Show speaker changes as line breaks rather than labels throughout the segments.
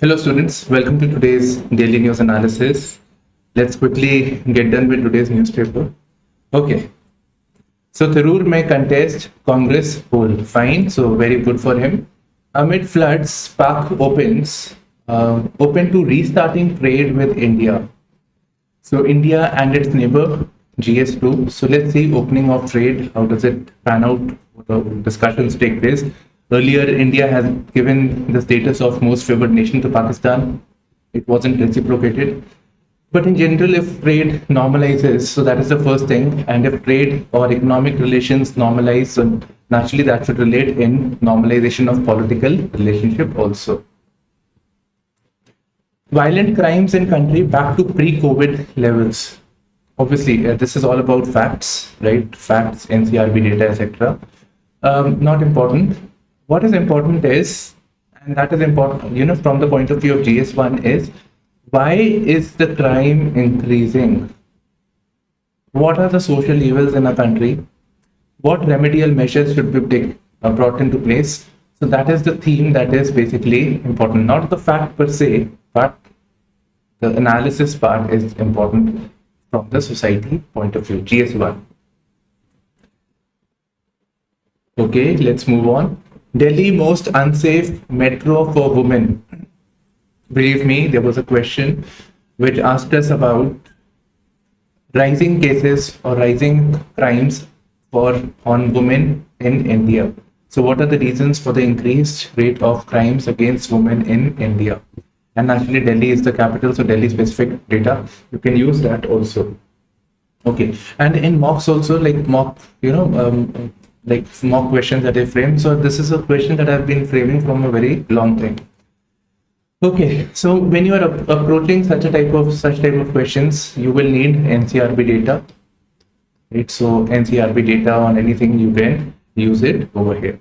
Hello students, welcome to today's daily news analysis. Let's quickly get done with today's newspaper. Okay, so Tharoor may contest Congress poll. Fine, so very good for him. Amid floods, Pak opens open to restarting trade with India. So India and its neighbor GS2. So let's see opening of trade. How does it pan out? What the discussions take place? Earlier, India has given the status of most favored nation to Pakistan. It wasn't reciprocated. But in general, if trade normalizes, so that is the first thing. And if trade or economic relations normalize, so naturally that should relate in normalization of political relationship also. Violent crimes in country back to pre-COVID levels. Obviously, this is all about facts, right? Facts, NCRB data, etc. Not important. What is important is, and that is important, from the point of view of GS1 is, why is the crime increasing? What are the social evils in a country? What remedial measures should be brought into place? So that is the theme that is basically important. Not the fact per se, but the analysis part is important from the society point of view, GS1. Okay, let's move on. Delhi most unsafe metro for women. Believe me, there was a question which asked us about rising cases or rising crimes on women in India. So what are the reasons for the increased rate of crimes against women in India? And actually Delhi is the capital, so Delhi specific data, you can use that also. Okay, and in mocks also, like mock, like mock questions that I framed. So this is a question that I've been framing from a very long time. Okay, so when you are approaching such type of questions, you will need NCRB data, right? So NCRB data on anything, you can use it over here.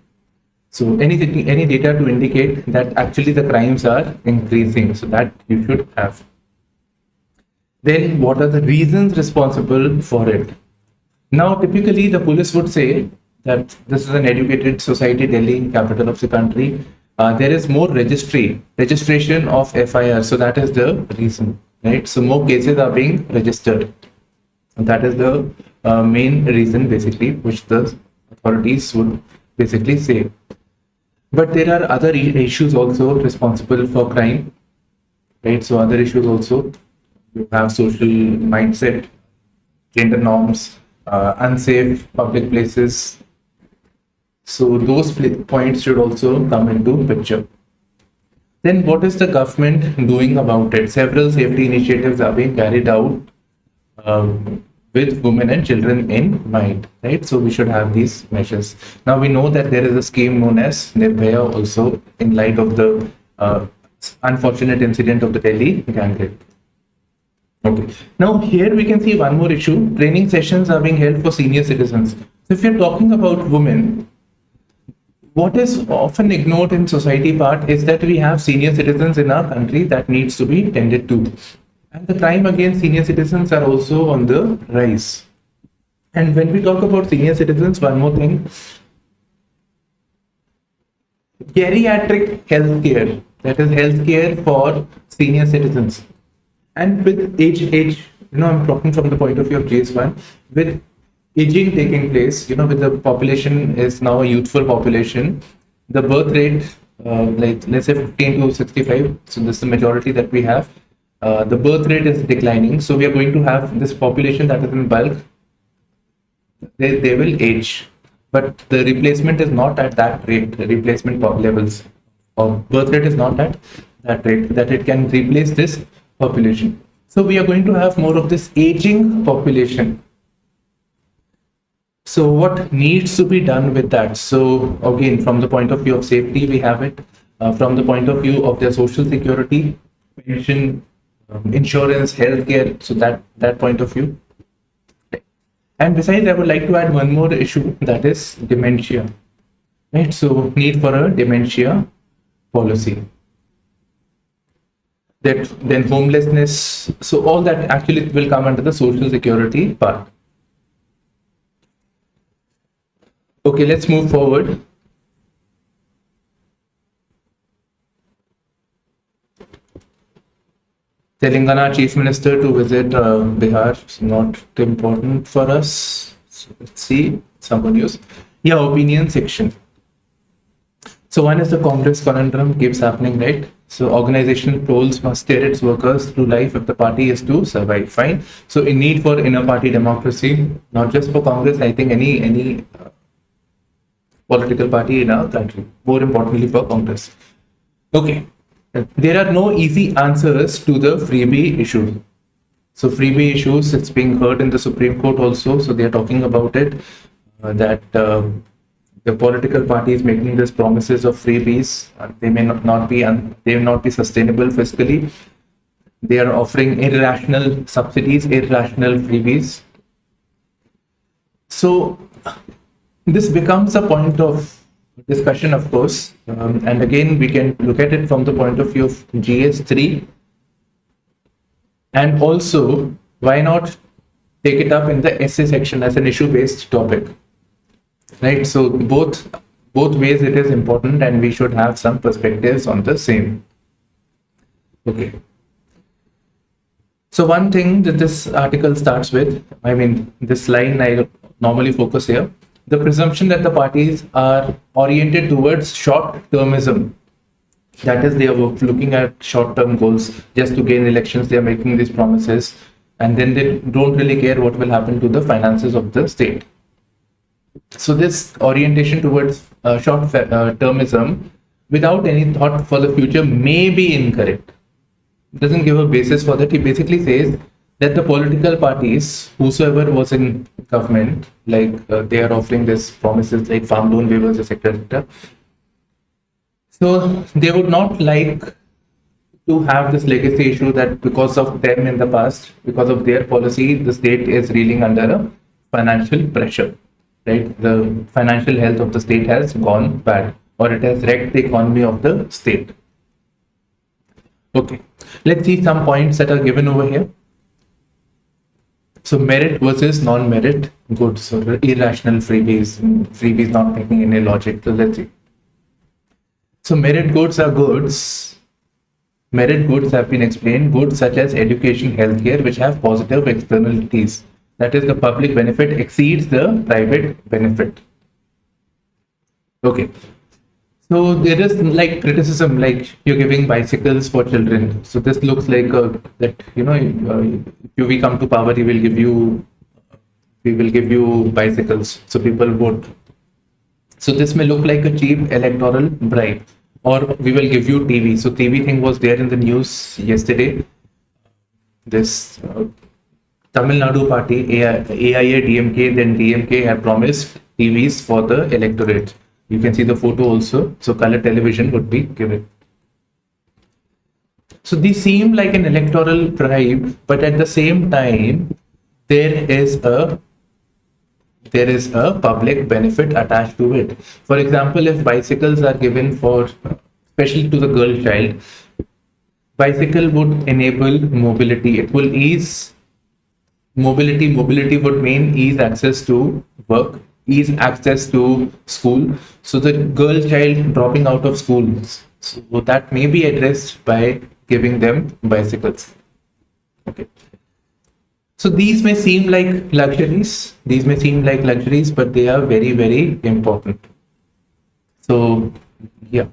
So any data to indicate that actually the crimes are increasing, so that you should have. Then what are the reasons responsible for it? Now, typically the police would say that this is an educated society, Delhi, capital of the country. There is more registration of FIR, so that is the reason, right? So more cases are being registered. And that is the main reason, basically, which the authorities would basically say. But there are other issues also responsible for crime, right? So other issues also, you have social mindset, gender norms, unsafe public places. So those points should also come into picture. Then what is the government doing about it? Several safety initiatives are being carried out with women and children in mind, right? So we should have these measures. Now we know that there is a scheme known as Nirbhaya also, in light of the unfortunate incident of the Delhi gang rape. Okay. Now here we can see one more issue. Training sessions are being held for senior citizens. So if you're talking about women, what is often ignored in society part is that we have senior citizens in our country that needs to be tended to. And the crime against senior citizens are also on the rise. And when we talk about senior citizens, one more thing, geriatric healthcare, that is healthcare for senior citizens. And with age, I'm talking from the point of view of GS1, with aging taking place, with the population is now a youthful population, the birth rate, like let's say 15 to 65, so this is the majority that we have, the birth rate is declining. So we are going to have this population that is in bulk, they will age, but the replacement is not at that rate, the replacement levels or birth rate is not at that rate that it can replace this population. So we are going to have more of this aging population. So what needs to be done with that? So again, from the point of view of safety, we have it. From the point of view of their social security, pension, insurance, healthcare, so that point of view. And besides, I would like to add one more issue, that is dementia, right? So need for a dementia policy. Then homelessness. So all that actually will come under the social security part. Okay, let's move forward. Telangana Chief Minister to visit Bihar is not important for us. So let's see some more news. Yeah, opinion section. So one is the Congress conundrum keeps happening, right? So organizational polls must steer its workers through life if the party is to survive. Fine. So in need for inner party democracy, not just for Congress, I think any political party in our country. More importantly for Congress. Okay. There are no easy answers to the freebie issue. So freebie issues, it's being heard in the Supreme Court also. So they are talking about it, that the political parties making these promises of freebies, they may they may not be sustainable fiscally. They are offering irrational subsidies, irrational freebies. So this becomes a point of discussion, of course, and again we can look at it from the point of view of GS3, and also why not take it up in the essay section as an issue-based topic, right? So both ways it is important, and we should have some perspectives on the same. Okay. So one thing that this article starts with, I mean, this line I normally focus here, the presumption that the parties are oriented towards short-termism. That is, they are looking at short-term goals just to gain elections. They are making these promises, and then they don't really care what will happen to the finances of the state. So this orientation towards short-termism without any thought for the future may be incorrect. Doesn't give a basis for that. He basically says that the political parties, whosoever was in government, like they are offering these promises like farm loan waivers, etc., etc. So they would not like to have this legacy issue that because of them in the past, because of their policy, the state is reeling under a financial pressure, right? The financial health of the state has gone bad, or it has wrecked the economy of the state. Okay, let's see some points that are given over here. So merit versus non-merit goods, or irrational freebies not making any logic. So let's see. So merit goods are goods. Merit goods have been explained. Goods such as education, healthcare, which have positive externalities. That is, the public benefit exceeds the private benefit. Okay. So there is like criticism, like you're giving bicycles for children. So this looks like that, you know, if we come to power, we will give you bicycles. So people vote. So this may look like a cheap electoral bribe, or we will give you TV. So TV thing was there in the news yesterday. This Tamil Nadu party, AIA DMK, then DMK had promised TVs for the electorate. You can see the photo also. So color television would be given. So these seem like an electoral bribe, but at the same time, there is a public benefit attached to it. For example, if bicycles are given for, especially to the girl child, bicycle would enable mobility. It will ease mobility. Mobility would mean ease access to work, ease access to school. So the girl child dropping out of schools, so that may be addressed by giving them bicycles. Okay. So these may seem like luxuries. But they are very, very important. So yeah.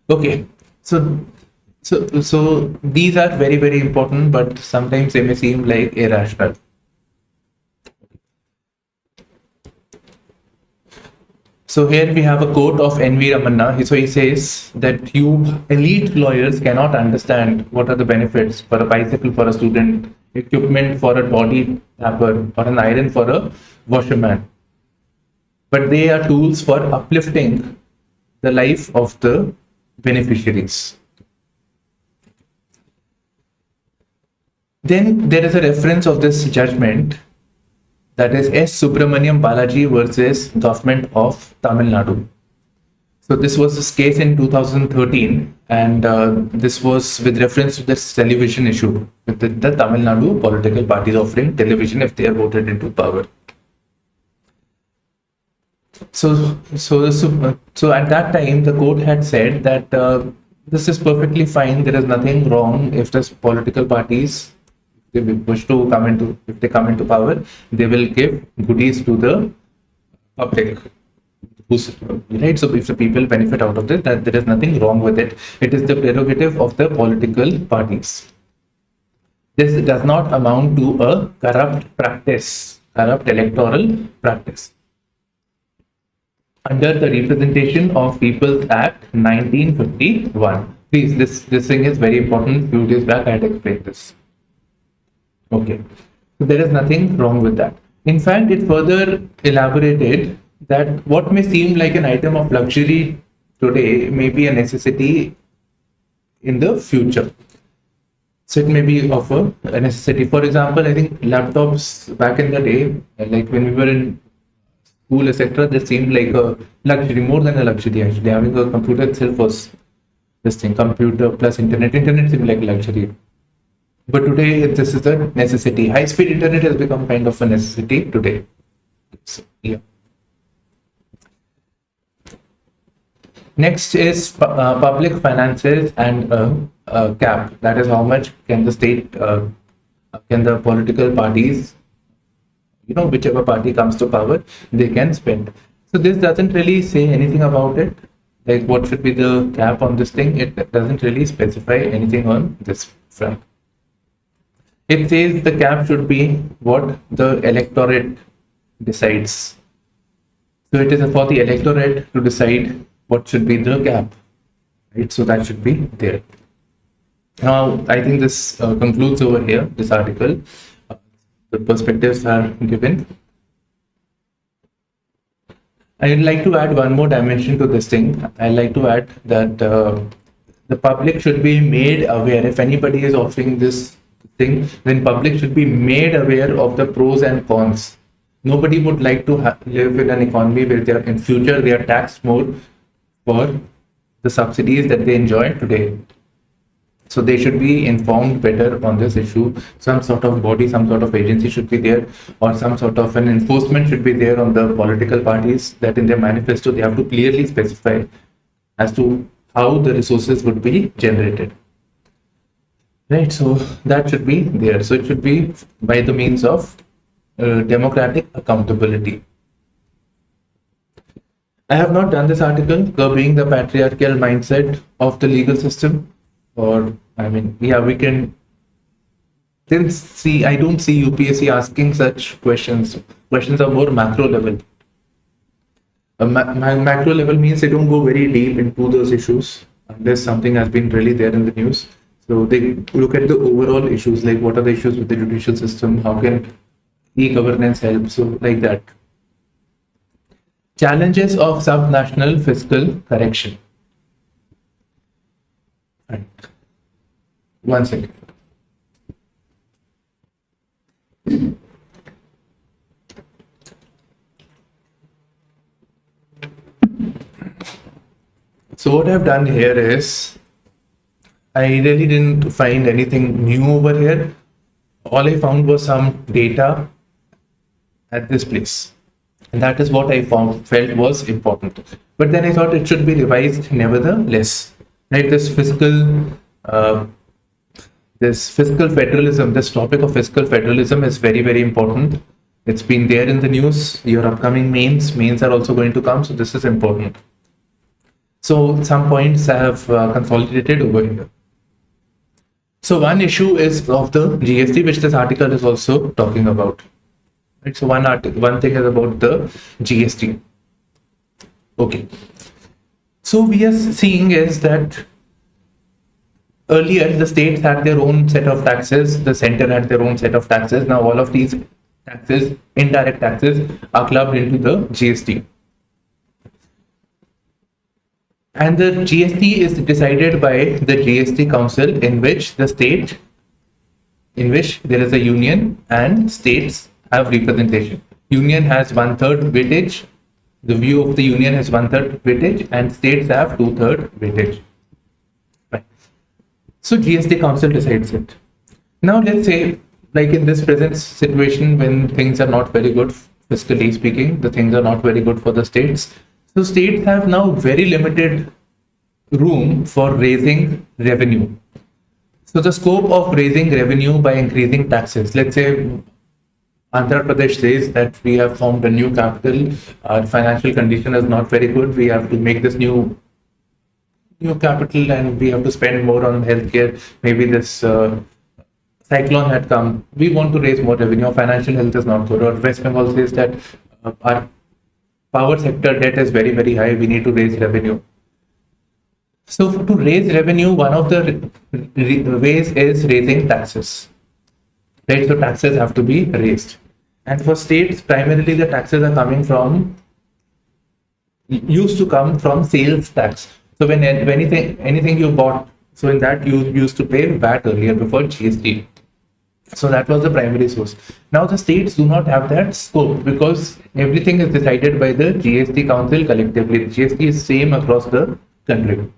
Okay. So these are very, very important, but sometimes they may seem like irrational. So here we have a quote of N.V. Ramanna. So he says that you elite lawyers cannot understand what are the benefits for a bicycle for a student, equipment for a body tapper, or an iron for a washerman. But they are tools for uplifting the life of the beneficiaries. Then there is a reference of this judgment, that is S. Subramaniam Balaji versus Government of Tamil Nadu. So this was this case in 2013, and this was with reference to this television issue, with the Tamil Nadu political parties offering television if they are voted into power. So at that time, the court had said that This is perfectly fine. There is nothing wrong if the political parties, they wish to come into, if they come into power, they will give goodies to the public. Right? So if the people benefit out of this, that there is nothing wrong with it. It is the prerogative of the political parties. This does not amount to a corrupt practice, corrupt electoral practice. Under the Representation of People's Act 1951. Please, this thing is very important. Few days back I had explained this. Okay. So there is nothing wrong with that. In fact, it further elaborated that what may seem like an item of luxury today may be a necessity in the future. So it may be of a necessity. For example, I think laptops back in the day, like when we were in school, etc., they seemed like a luxury, more than a luxury actually. Having a computer itself was this thing, computer plus internet. Internet seemed like a luxury. But today, this is a necessity. High-speed internet has become kind of a necessity today. So, yeah. Next is public finances and cap. That is how much can the state, can the political parties, whichever party comes to power, they can spend. So this doesn't really say anything about it. Like what should be the cap on this thing? It doesn't really specify anything on this front. It says the cap should be what the electorate decides. So it is for the electorate to decide what should be the cap, right? So that should be there. Now, I think this concludes over here, this article. The perspectives are given. I'd like to add one more dimension to this thing. I'd like to add that the public should be made aware. If anybody is offering this thing, then public should be made aware of the pros and cons. Nobody would like to live in an economy where they are, in future they are taxed more for the subsidies that they enjoy today. So they should be informed better on this issue. Some sort of body, some sort of agency should be there, or some sort of an enforcement should be there on the political parties, that in their manifesto they have to clearly specify as to how the resources would be generated. Right, so that should be there. So it should be by the means of democratic accountability. I have not done this article, curbing the patriarchal mindset of the legal system. Or, I mean, yeah, we can then see, I don't see UPSC asking such questions. Questions are more macro level. Macro level means they don't go very deep into those issues unless something has been really there in the news. So they look at the overall issues, like what are the issues with the judicial system, how can e-governance help, so like that. Challenges of subnational fiscal correction. Right. 1 second. So what I've done here is, I really didn't find anything new over here. All I found was some data at this place. And that is what I felt was important. But then I thought it should be revised nevertheless. Right, this fiscal federalism, this topic of fiscal federalism is very, very important. It's been there in the news. Your upcoming mains are also going to come, so this is important. So some points I have consolidated over here. So one issue is of the GST, which this article is also talking about. Right, so one thing is about the GST. Okay. So we are seeing is that earlier the states had their own set of taxes, the center had their own set of taxes. Now all of these taxes, indirect taxes, are clubbed into the GST. And the GST is decided by the GST Council, in which there is a union and states have representation. Union has 1/3 weightage. The view of the union has 1/3 weightage and states have 2/3 weightage. Right. So GST Council decides it. Now let's say, like in this present situation, when things are not very good, fiscally speaking, the things are not very good for the states. So states have now very limited room for raising revenue. So the scope of raising revenue by increasing taxes. Let's say Andhra Pradesh says that we have formed a new capital. Our financial condition is not very good. We have to make this new capital, and we have to spend more on healthcare. Maybe this cyclone had come. We want to raise more revenue. Our financial health is not good. Or West Bengal says that our power sector debt is very, very high. We need to raise revenue. So to raise revenue, one of the ways is raising taxes. Right? So taxes have to be raised. And for states, primarily the taxes are used to come from sales tax. So when anything you bought, so in that you used to pay VAT earlier before GST. So that was the primary source. Now the states do not have that scope because everything is decided by the GST Council collectively. GST is same across the country.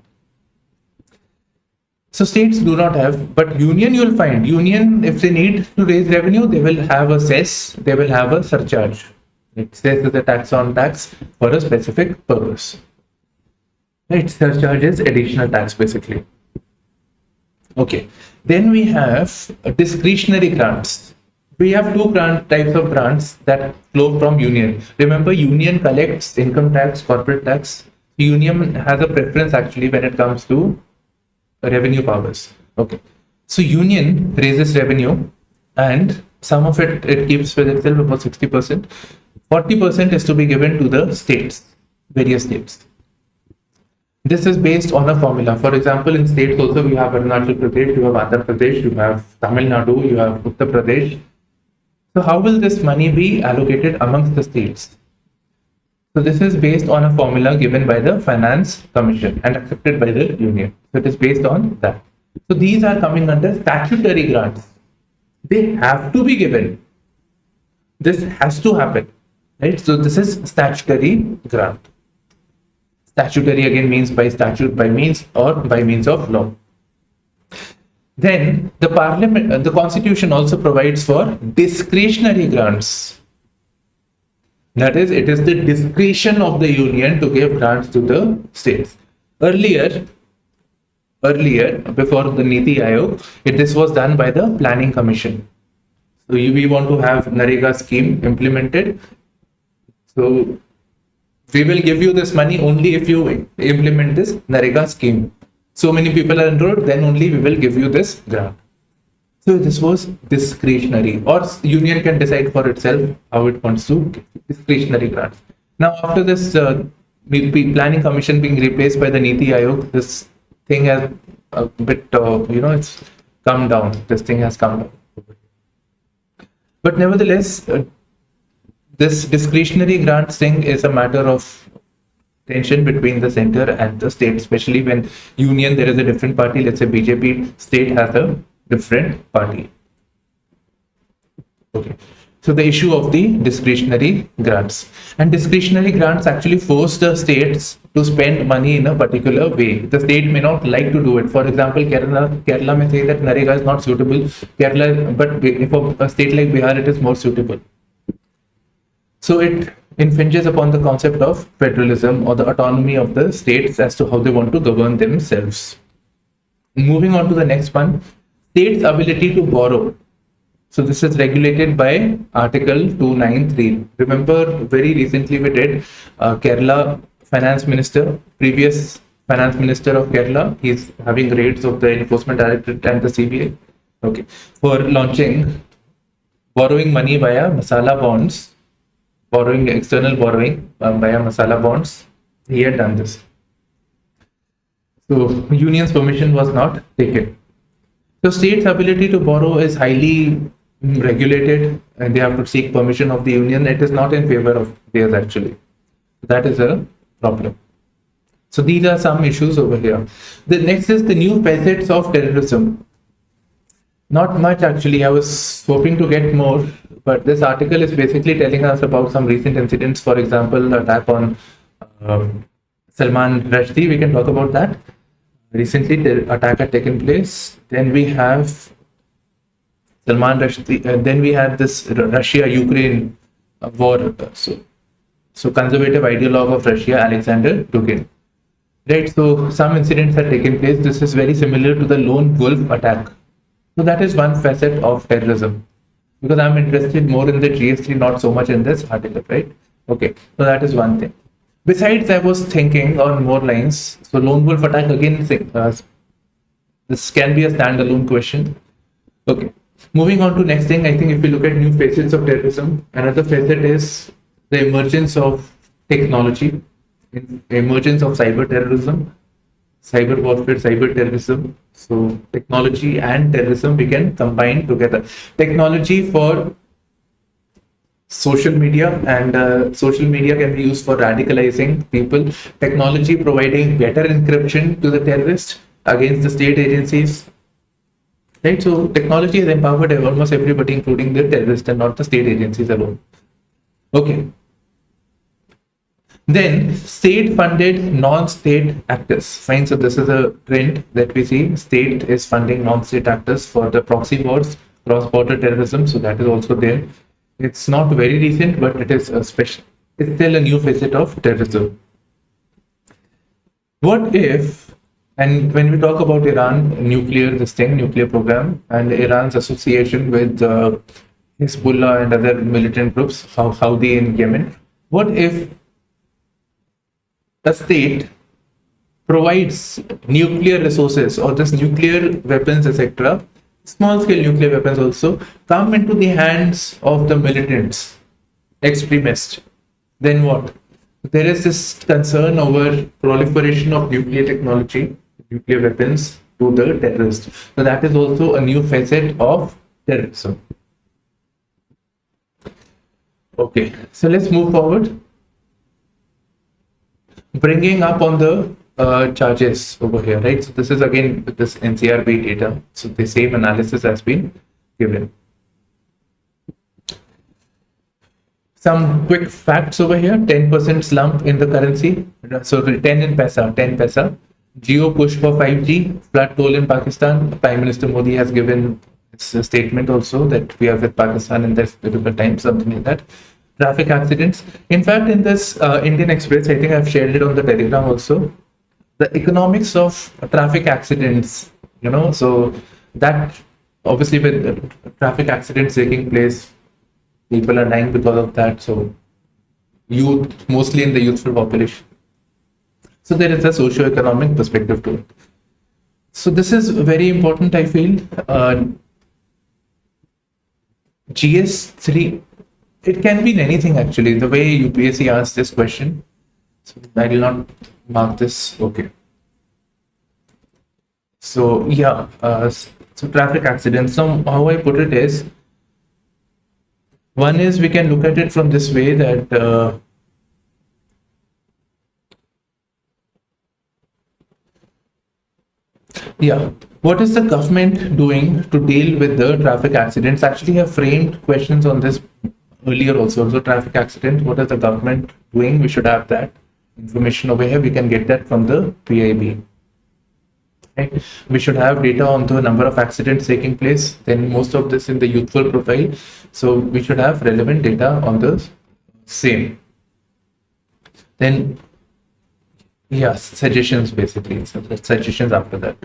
So states do not have, but union, you'll find union, if they need to raise revenue, they will have a cess, they will have a surcharge. It says that the tax on tax for a specific purpose. Right, surcharge is additional tax basically. Okay, then we have discretionary grants. We have two types of grants that flow from union. Remember, union collects income tax, corporate tax. Union has a preference actually when it comes to revenue powers. Okay, so union raises revenue and some of it keeps with itself, about 60%. 40% is to be given to the states, various states. This is based on a formula. For example, in states also we have Arunachal Pradesh, you have Andhra Pradesh, you have Tamil Nadu, you have Uttar Pradesh. So how will this money be allocated amongst the states? So this is based on a formula given by the Finance Commission and accepted by the union. So it is based on that. So these are coming under statutory grants. They have to be given. This has to happen, right? So this is statutory grant. Statutory again means by statute, by means, or by means of law. Then the parliament, the constitution also provides for discretionary grants. That is, it is the discretion of the union to give grants to the states. Earlier, before the Niti Aayog, this was done by the Planning Commission. So we want to have Narega scheme implemented. So we will give you this money only if you implement this Narega scheme. So many people are enrolled, then only we will give you this grant. So this was discretionary, or union can decide for itself how it wants to give discretionary grants. Now after this Planning Commission being replaced by the Niti Aayog, this thing has a bit, it's come down. This thing has come down. But nevertheless, this discretionary grants thing is a matter of tension between the center and the state, especially when union, there is a different party. Let's say BJP, state has a different party. Okay. So the issue of the discretionary grants, and discretionary grants actually force the states to spend money in a particular way. The state may not like to do it. For example, Kerala may say that Narega is not suitable. But if a state like Bihar, it is more suitable. So it infringes upon the concept of federalism or the autonomy of the states as to how they want to govern themselves. Moving on to the next one, states' ability to borrow. So this is regulated by Article 293. Remember, very recently we did Kerala Finance Minister, previous Finance Minister of Kerala, he's having raids of the Enforcement Directorate and the CBI, okay, for launching borrowing money via masala bonds, external borrowing via masala bonds. He had done this. So union's permission was not taken. So state's ability to borrow is highly regulated and they have to seek permission of the union. It is not in favor of theirs actually. That is a problem. So these are some issues over here. The next is the new facets of terrorism. Not much actually. I was hoping to get more, but this article is basically telling us about some recent incidents. For example, the attack on Salman Rushdie. We can talk about that. Recently, the attack had taken place. Then we have Salman Rushdie. Then we had this Russia-Ukraine war. So conservative ideologue of Russia, Alexander Dugin. Right, so some incidents have taken place. This is very similar to the lone wolf attack. So that is one facet of terrorism. Because I'm interested more in the GST, not so much in this article, right? Okay, so that is one thing. Besides, I was thinking on more lines. So lone wolf attack again. This can be a standalone question. Okay, moving on to next thing. I think if we look at new facets of terrorism, another facet is the emergence of technology, emergence of cyber terrorism, cyber warfare, cyber terrorism. So technology and terrorism we can combine together. Technology for social media, and social media can be used for radicalizing people. Technology providing better encryption to the terrorists against the state agencies. Right, so technology has empowered almost everybody, including the terrorists, and not the state agencies alone. Okay. Then state-funded non-state actors. Fine, so this is a trend that we see. State is funding non-state actors for the proxy wars, cross-border terrorism. So that is also there. It's not very recent, but it is a special. It's still a new facet of terrorism. What if, and when we talk about Iran, nuclear program, and Iran's association with Hezbollah and other militant groups, Houthi in Yemen, what if the state provides nuclear resources or this nuclear weapons, etc., small scale nuclear weapons also come into the hands of the militants, extremists? Then what? There is this concern over proliferation of nuclear technology, nuclear weapons to the terrorists. So that is also a new facet of terrorism. Okay, so let's move forward. Bringing up on the charges over here, right? So this is again this NCRB data. So the same analysis has been given. Some quick facts over here. 10% slump in the currency. So 10 in paisa, 10 paisa. Geo push for 5G. Flood toll in Pakistan. Prime Minister Modi has given a statement also that we are with Pakistan in this difficult times, something like that. Traffic accidents. In fact, in this Indian Express, I think I've shared it on the Telegram also. The economics of traffic accidents, so that obviously with traffic accidents taking place, people are dying because of that. So youth, mostly in the youthful population. So there is a socio-economic perspective to it. So this is very important, I feel. GS3, it can be in anything actually. The way UPSC asked this question, so I will not mark this. Okay. So yeah, so traffic accidents. So how I put it is, one is we can look at it from this way that what is the government doing to deal with the traffic accidents? Actually, I have framed questions on this earlier also. So traffic accident, what is the government doing? We should have that information over here. We can get that from the PIB. Right? We should have data on the number of accidents taking place. Then most of this in the youthful profile. So we should have relevant data on the same. Then suggestions basically. So suggestions after that.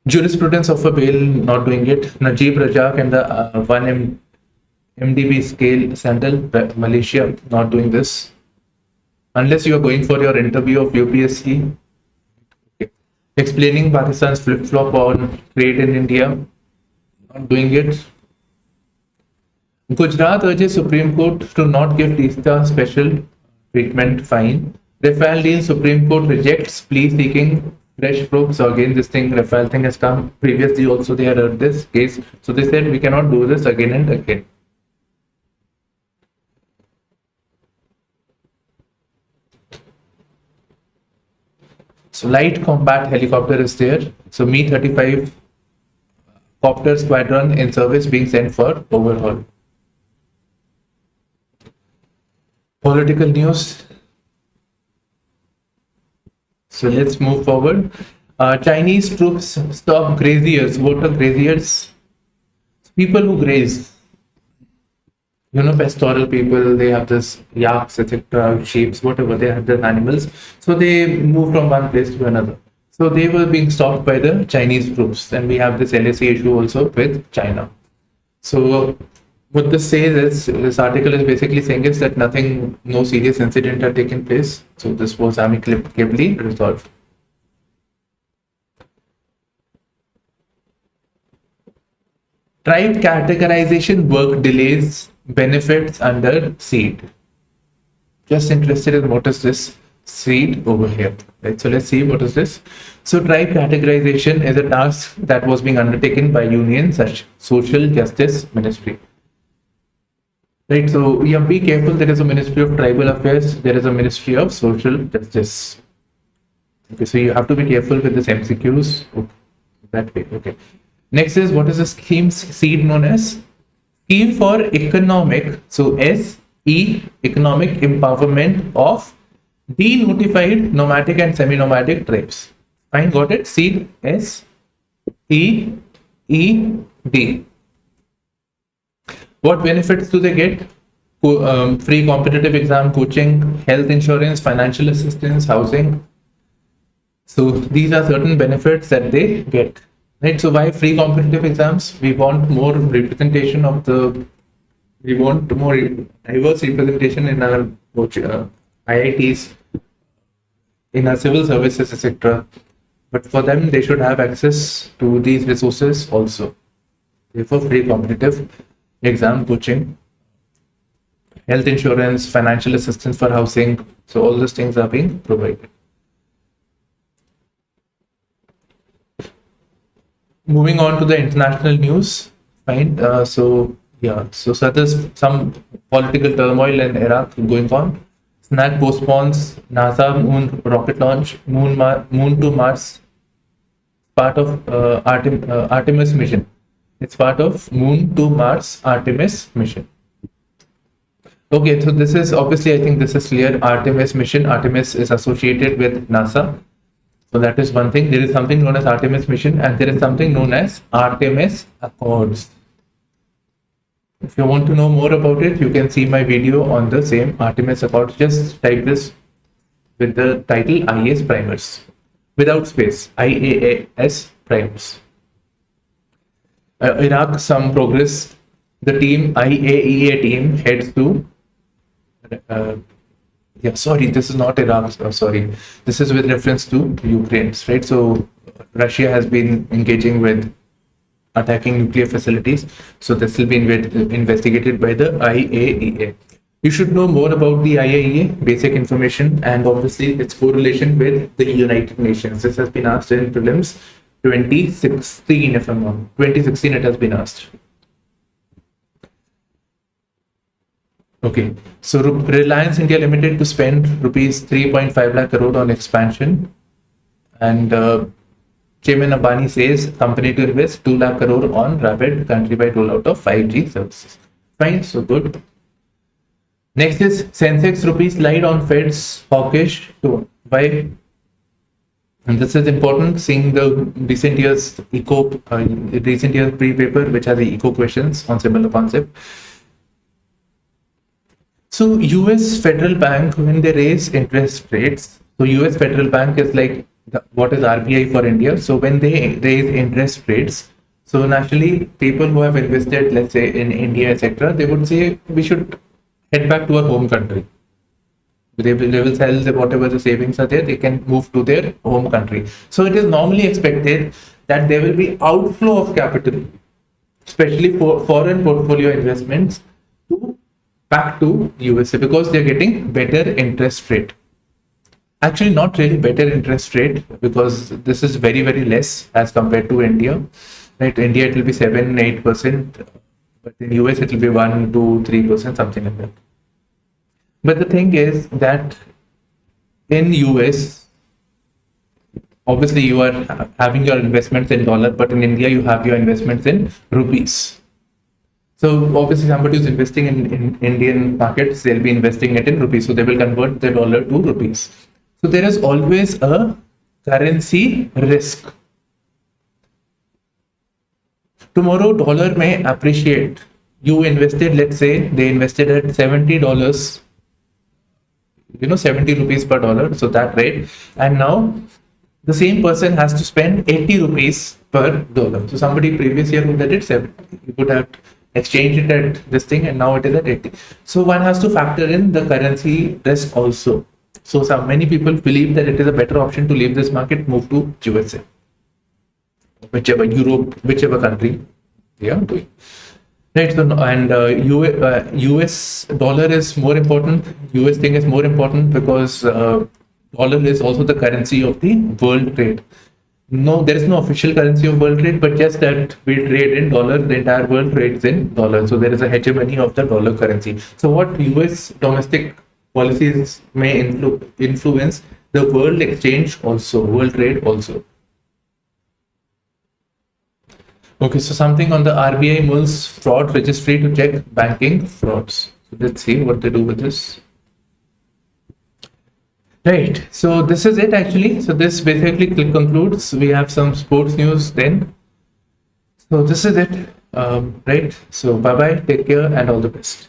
Jurisprudence of a bail, not doing it. Najib Rajak and the 1 MDB scale sandal, Malaysia, not doing this. Unless you are going for your interview of UPSC. Okay. Explaining Pakistan's flip-flop on trade in India, not doing it. Gujarat urges Supreme Court to not give Teesta special treatment fine. Rafale deal, Supreme Court rejects plea seeking fresh probe. So again, this thing, Rafale thing has come previously also. They had heard this case. So they said we cannot do this again and again. So light combat helicopter is there. So Mi-35 copter squadron in service being sent for overhaul. Political news. So let's move forward. Chinese troops stop graziers. What are graziers? People who graze. pastoral people, they have this yaks, etc., sheep, whatever, they have their animals. So they move from one place to another. So they were being stopped by the Chinese troops. And we have this LAC issue also with China. So what this says is, this article is basically saying is that no serious incident had taken place. So this was amicably resolved. Tribe categorization work delays benefits under seed. Just interested in what is this seed over here, right? So let's see what is this. So tribe categorization is a task that was being undertaken by unions such Social Justice Ministry. Right, so yeah, be careful. There is a Ministry of Tribal Affairs. There is a Ministry of Social Justice. Okay, so you have to be careful with this MCQs. Okay, that way. Okay. Next is, what is the scheme seed known as? Scheme for Economic, so SE, Economic Empowerment of Denotified Nomadic and Semi-Nomadic Tribes. Fine, got it? Seed SEED. What benefits do they get? Free competitive exam coaching, health insurance, financial assistance, housing. So these are certain benefits that they get. Right, so why free competitive exams? We want more representation of we want more diverse representation in our IITs, in our civil services, etc. But for them, they should have access to these resources also. Therefore, free competitive exam coaching, health insurance, financial assistance for housing. So all those things are being provided. Moving on to the international news, fine. So there's some political turmoil in Iraq going on. SNAC postpones NASA moon rocket launch, moon to Mars, part of Artemis mission. It's part of Moon to Mars Artemis mission. Okay, so this is obviously, I think this is clear. Artemis mission. Artemis is associated with NASA. So that is one thing. There is something known as Artemis mission, and there is something known as Artemis Accords. If you want to know more about it, you can see my video on the same Artemis Accords. Just type this with the title IASPrimers, without space, IASPrimers. Iraq, some progress. The IAEA team heads to this is not Iraq. Sorry, this is with reference to Ukraine, right? So Russia has been engaging with attacking nuclear facilities. So this will be investigated by the IAEA. You should know more about the IAEA, basic information, and obviously its correlation with the United Nations. This has been asked in prelims 2016, if I'm wrong. 2016 it has been asked. Okay, so Reliance India Limited to spend rupees 3.5 lakh crore on expansion, and Chairman Ambani says company to invest 2 lakh crore on rapid countrywide rollout of 5G services. Fine, so good. Next is Sensex rupees slide on Fed's hawkish tone. Why? And this is important, seeing the recent year's pre-paper, which has the eco questions on similar concept. So US Federal Bank, when they raise interest rates, so US Federal Bank is like what is RBI for India. So when they raise interest rates, so naturally people who have invested, let's say in India, etc., they would say we should head back to our home country. They will sell whatever the savings are there, they can move to their home country. So it is normally expected that there will be outflow of capital, especially for foreign portfolio investments, back to USA, because they're getting better interest rate. Actually, not really better interest rate, because this is very, very less as compared to India. Right? India, it will be 7-8%, but in US, it will be 1-3%, something like that. But the thing is that in US, obviously you are having your investments in dollar, but in India, you have your investments in rupees. So obviously somebody who's investing in Indian markets, they'll be investing it in rupees. So they will convert the dollar to rupees. So there is always a currency risk. Tomorrow dollar may appreciate you invested, let's say they invested at $70, 70 rupees per dollar, so that rate, and now the same person has to spend 80 rupees per dollar. So somebody previous year who did it 70, you could have exchanged it at this thing, and now it is at 80. So one has to factor in the currency risk also. So many people believe that it is a better option to leave this market, move to USA, whichever Europe, whichever country they are doing. Right, so and US dollar is more important. US thing is more important because dollar is also the currency of the world trade. No, there is no official currency of world trade, but just that we trade in dollar. The entire world trades in dollar, so there is a hegemony of the dollar currency. So what US domestic policies may influence the world exchange also, world trade also. Okay, so something on the RBI mulls fraud registry to check banking frauds. So let's see what they do with this. Right, so this is it actually. So this basically concludes. We have some sports news then. So this is it. Right, so bye bye, take care, and all the best.